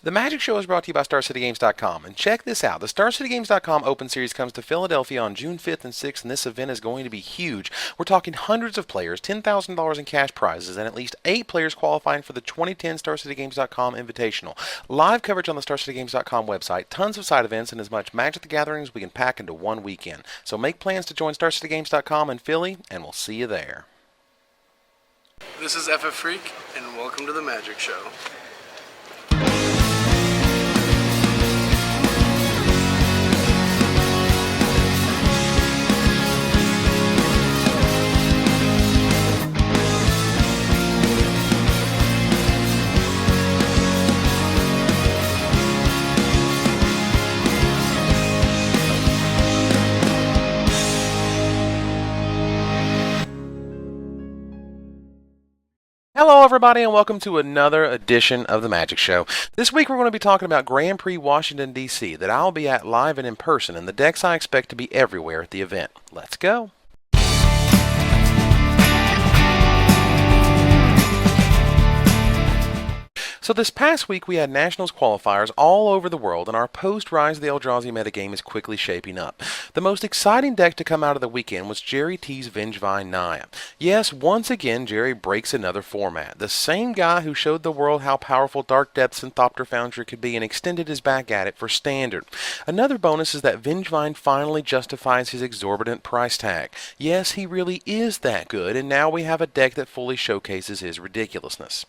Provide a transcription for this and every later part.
The Magic Show is brought to you by StarCityGames.com, and check this out. The StarCityGames.com Open Series comes to Philadelphia on June 5th and 6th, and this event is going to be huge. We're talking hundreds of players, $10,000 in cash prizes, and at least 8 players qualifying for the 2010 StarCityGames.com Invitational. Live coverage on the StarCityGames.com website, tons of side events, and as much Magic the Gathering as we can pack into one weekend. So make plans to join StarCityGames.com in Philly, and we'll see you there. This is FF Freak, and welcome to the Magic Show. Hello everybody and welcome to another edition of The Magic Show. This week we're going to be talking about Grand Prix Washington DC that I'll be at live and in person, and the decks I expect to be everywhere at the event. Let's go! So this past week we had Nationals qualifiers all over the world, and our post-Rise of the Eldrazi metagame is quickly shaping up. The most exciting deck to come out of the weekend was Jerry T's Vengevine Naya. Yes, once again Jerry breaks another format. The same guy who showed the world how powerful Dark Depths and Thopter Foundry could be and extended his back at it for Standard. Another bonus is that Vengevine finally justifies his exorbitant price tag. Yes, he really is that good, and now we have a deck that fully showcases his ridiculousness.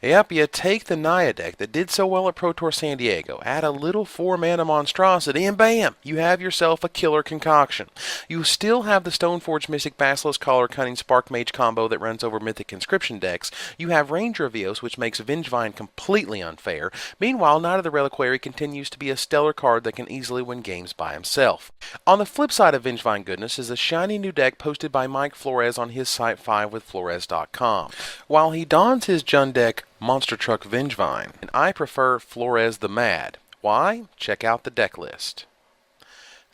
Yep, you take the Naya deck that did so well at Pro Tour San Diego, add a little 4-mana monstrosity, and bam! You have yourself a killer concoction. You still have the Stoneforge Mystic Basilisk Collar Cunning Spark Mage combo that runs over Mythic Conscription decks. You have Ranger of Eos, which makes Vengevine completely unfair. Meanwhile, Knight of the Reliquary continues to be a stellar card that can easily win games by himself. On the flip side of Vengevine goodness is a shiny new deck posted by Mike Flores on his site 5withflores.com. While he dons his Jund deck Monster Truck Vengevine, and I prefer Sarkhan the Mad. Why? Check out the deck list.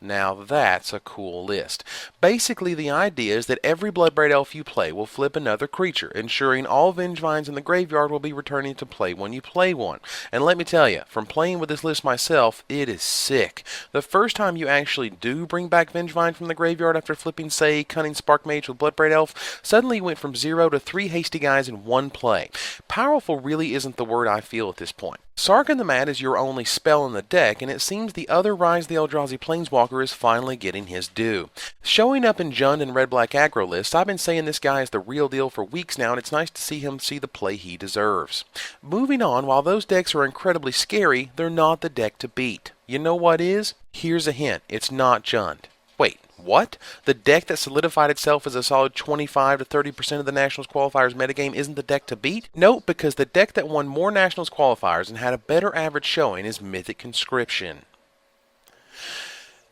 Now that's a cool list. Basically, the idea is that every Bloodbraid Elf you play will flip another creature, ensuring all Vengevines in the graveyard will be returning to play when you play one. And let me tell you, from playing with this list myself, it is sick. The first time you actually do bring back Vengevine from the graveyard after flipping, say, Cunning Spark Mage with Bloodbraid Elf, suddenly you went from 0 to 3 hasty guys in one play. Powerful really isn't the word I feel at this point. Sarkhan the Mad is your only spell in the deck, and it seems the other Rise of the Eldrazi Planeswalker is finally getting his due. Showing up in Jund and red-black aggro lists, I've been saying this guy is the real deal for weeks now, and it's nice to see him see the play he deserves. Moving on, while those decks are incredibly scary, they're not the deck to beat. You know what is? Here's a hint. It's not Jund. Wait, what? The deck that solidified itself as a solid 25 to 30% of the Nationals qualifiers metagame isn't the deck to beat? Nope, because the deck that won more Nationals qualifiers and had a better average showing is Mythic Conscription.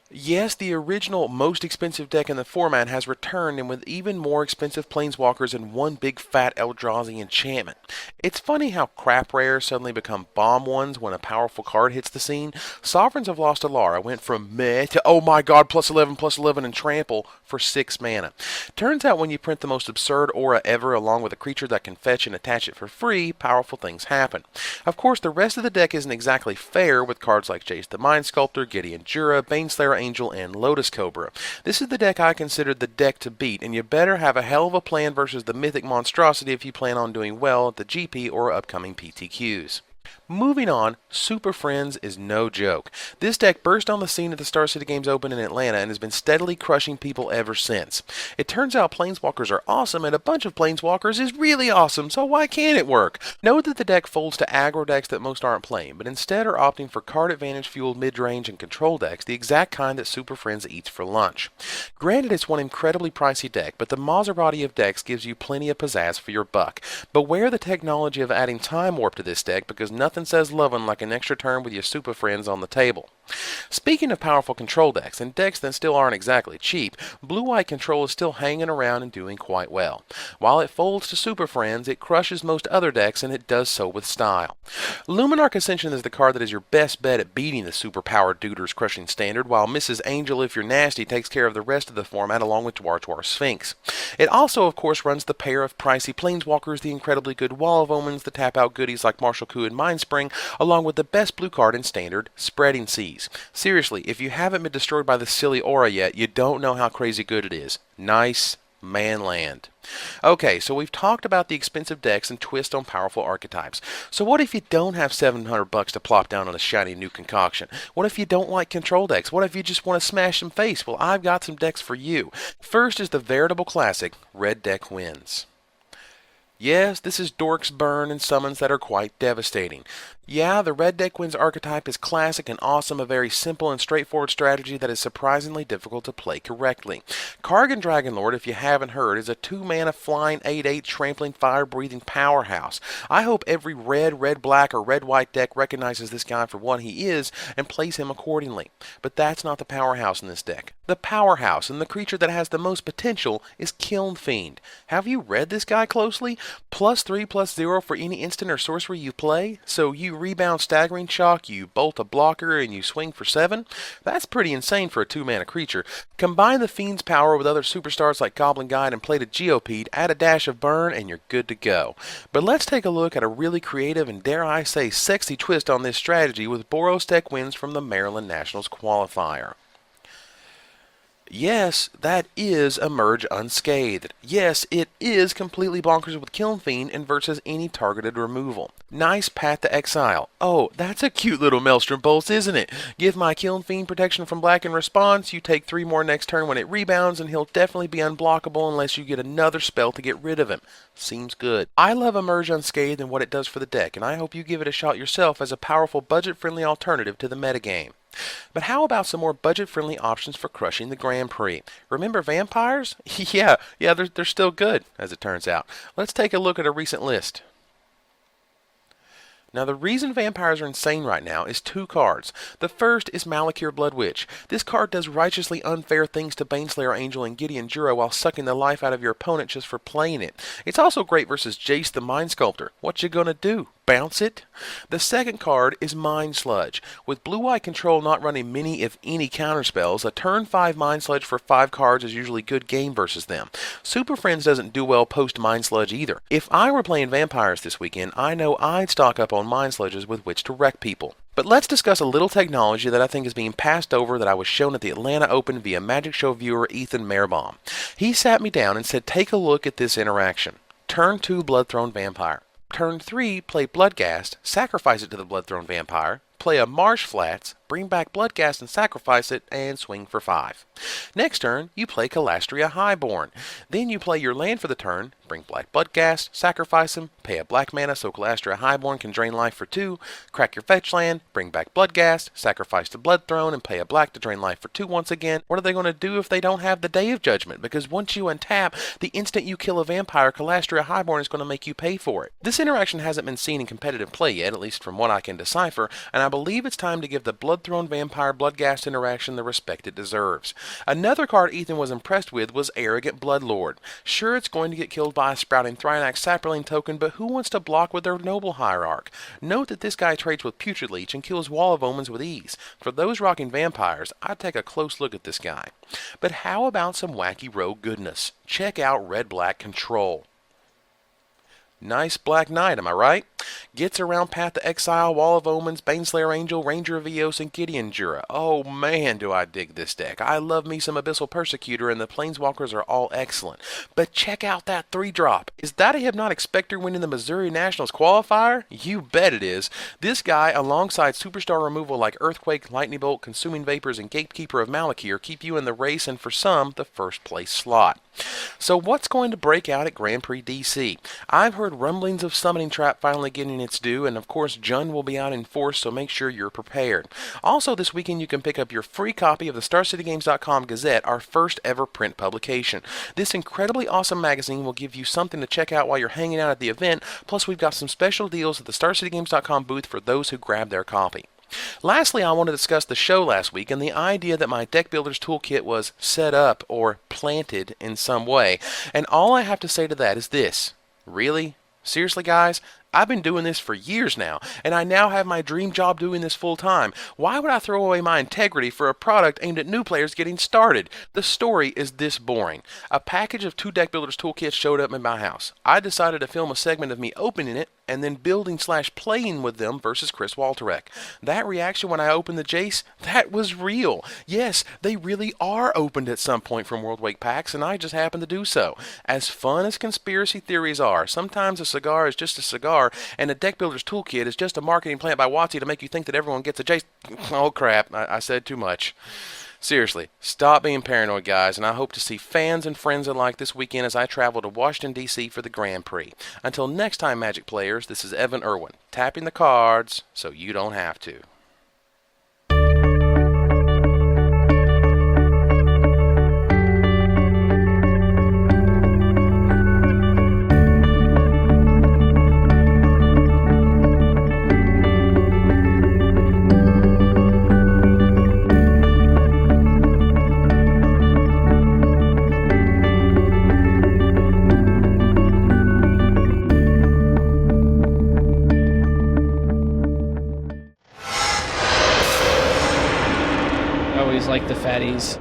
Yes, the original most expensive deck in the format has returned, and with even more expensive Planeswalkers and one big fat Eldrazi enchantment. It's funny how crap rares suddenly become bomb ones when a powerful card hits the scene. Sovereigns of Lost Alara went from meh to oh my god +11/+11 and trample for 6 mana. Turns out when you print the most absurd aura ever along with a creature that can fetch and attach it for free, powerful things happen. Of course, the rest of the deck isn't exactly fair with cards like Jace the Mind Sculptor, Gideon Jura, Baneslayer Angel, and Lotus Cobra. This is the deck I consider the deck to beat, and you better have a hell of a plan versus the Mythic Monstrosity if you plan on doing well at the GP or upcoming PTQs. Moving on, Superfriends is no joke. This deck burst on the scene at the Star City Games Open in Atlanta and has been steadily crushing people ever since. It turns out Planeswalkers are awesome, and a bunch of Planeswalkers is really awesome, so why can't it work? Note that the deck folds to aggro decks that most aren't playing, but instead are opting for card advantage fueled mid-range and control decks, the exact kind that Superfriends eats for lunch. Granted, it's one incredibly pricey deck, but the Maserati of decks gives you plenty of pizzazz for your buck. Beware the technology of adding Time Warp to this deck, because nothing says lovin' like an extra turn with your Superfriends on the table. Speaking of powerful control decks, and decks that still aren't exactly cheap, Blue-White Control is still hanging around and doing quite well. While it folds to Superfriends, it crushes most other decks, and it does so with style. Luminarch Ascension is the card that is your best bet at beating the super-powered Duder's crushing standard, while Mrs. Angel, if you're nasty, takes care of the rest of the format along with Dwar Sphinx. It also, of course, runs the pair of pricey Planeswalkers, the incredibly good Wall of Omens, the tap-out goodies like Martial Coup and Mindspring, along with the best blue card in Standard, Spreading Seas. Seriously, if you haven't been destroyed by the silly aura yet, you don't know how crazy good it is. Nice manland. Okay, so we've talked about the expensive decks and twist on powerful archetypes. So what if you don't have $700 to plop down on a shiny new concoction? What if you don't like control decks? What if you just want to smash some face? Well, I've got some decks for you. First is the veritable classic, Red Deck Wins. Yes, this is Dork's Burn and summons that are quite devastating. Yeah, the Red Deck Wins archetype is classic and awesome, a very simple and straightforward strategy that is surprisingly difficult to play correctly. Kargan Dragonlord, if you haven't heard, is a 2-mana flying 8/8 trampling fire-breathing powerhouse. I hope every red-black, or red-white deck recognizes this guy for what he is and plays him accordingly. But that's not the powerhouse in this deck. The powerhouse and the creature that has the most potential is Kiln Fiend. Have you read this guy closely? +3/+0 for any instant or sorcery you play, so you rebound Staggering Shock, you bolt a blocker, and you swing for 7? That's pretty insane for a 2-mana creature. Combine the Fiend's power with other superstars like Goblin Guide and Plated Geopede, add a dash of burn, and you're good to go. But let's take a look at a really creative and, dare I say, sexy twist on this strategy with Boros Deck Wins from the Maryland Nationals qualifier. Yes, that is Emerge Unscathed. Yes, it is completely bonkers with Kiln Fiend and versus any targeted removal. Nice Path to Exile. Oh, that's a cute little Maelstrom Pulse, isn't it? Give my Kiln Fiend protection from black in response, you take 3 more next turn when it rebounds, and he'll definitely be unblockable unless you get another spell to get rid of him. Seems good. I love Emerge Unscathed and what it does for the deck, and I hope you give it a shot yourself as a powerful budget-friendly alternative to the metagame. But how about some more budget-friendly options for crushing the Grand Prix? Remember vampires? yeah, they're still good, as it turns out. Let's take a look at a recent list. Now, the reason vampires are insane right now is 2 cards. The first is Malakir Blood Witch. This card does righteously unfair things to Baneslayer Angel and Gideon Jura while sucking the life out of your opponent just for playing it. It's also great versus Jace the Mind Sculptor. What you gonna do? Bounce it? The second card is Mind Sludge. With Blue-White Control not running many, if any, counterspells, a turn 5 Mind Sludge for 5 cards is usually good game versus them. Superfriends doesn't do well post Mind Sludge either. If I were playing vampires this weekend, I know I'd stock up on Mind Sludges with which to wreck people. But let's discuss a little technology that I think is being passed over that I was shown at the Atlanta Open via Magic Show viewer Ethan Mehrbaum. He sat me down and said, take a look at this interaction. Turn 2 Bloodthrone Vampire. Turn 3, play Bloodghast, sacrifice it to the Bloodthrone Vampire, play a Marsh Flats, bring back Bloodghast and sacrifice it, and swing for 5. Next turn, you play Calastria Highborn. Then you play your land for the turn, bring black Bloodghast, sacrifice him, pay a black mana so Calastria Highborn can drain life for 2, crack your fetch land, bring back Bloodghast, sacrifice the Bloodthrone, and pay a black to drain life for 2 once again. What are they going to do if they don't have the Day of Judgment? Because once you untap, the instant you kill a vampire, Calastria Highborn is going to make you pay for it. This interaction hasn't been seen in competitive play yet, at least from what I can decipher, and I believe it's time to give the Bloodthrone Vampire Bloodghast interaction the respect it deserves. Another card Ethan was impressed with was Arrogant Bloodlord. Sure, it's going to get killed by a sprouting Thrynax Saproling token, but who wants to block with their Noble Hierarch? Note that this guy trades with Putrid Leech and kills Wall of Omens with ease. For those rocking vampires, I'd take a close look at this guy. But how about some wacky rogue goodness? Check out Red-Black Control. Nice Black Knight, am I right? Gets around Path to Exile, Wall of Omens, Baneslayer Angel, Ranger of Eos, and Gideon Jura. Oh man, do I dig this deck. I love me some Abyssal Persecutor, and the Planeswalkers are all excellent. But check out that 3-drop. Is that a Hypnotic Spectre winning the Missouri Nationals qualifier? You bet it is. This guy, alongside superstar removal like Earthquake, Lightning Bolt, Consuming Vapors, and Gatekeeper of Malakir, keep you in the race and for some, the first place slot. So what's going to break out at Grand Prix DC? I've heard rumblings of Summoning Trap finally getting its due, and of course Jund will be out in force, so make sure you're prepared. Also this weekend you can pick up your free copy of the StarCityGames.com Gazette, our first ever print publication. This incredibly awesome magazine will give you something to check out while you're hanging out at the event, plus we've got some special deals at the StarCityGames.com booth for those who grab their copy. Lastly, I want to discuss the show last week and the idea that my Deck Builder's Toolkit was set up or planted in some way. And all I have to say to that is this. Really? Seriously, guys? I've been doing this for years now, and I now have my dream job doing this full time. Why would I throw away my integrity for a product aimed at new players getting started? The story is this boring. A package of 2 Deck Builder's Toolkits showed up in my house. I decided to film a segment of me opening it and then building/playing with them versus Chris Walterek. That reaction when I opened the Jace, that was real. Yes, they really are opened at some point from World Wake packs, and I just happened to do so. As fun as conspiracy theories are, sometimes a cigar is just a cigar, and a Deck Builder's Toolkit is just a marketing plant by WotC to make you think that everyone gets a Jace. Oh crap, I said too much. Seriously, stop being paranoid, guys, and I hope to see fans and friends alike this weekend as I travel to Washington, D.C. for the Grand Prix. Until next time, Magic players, this is Evan Irwin, tapping the cards so you don't have to. Always like the fatties.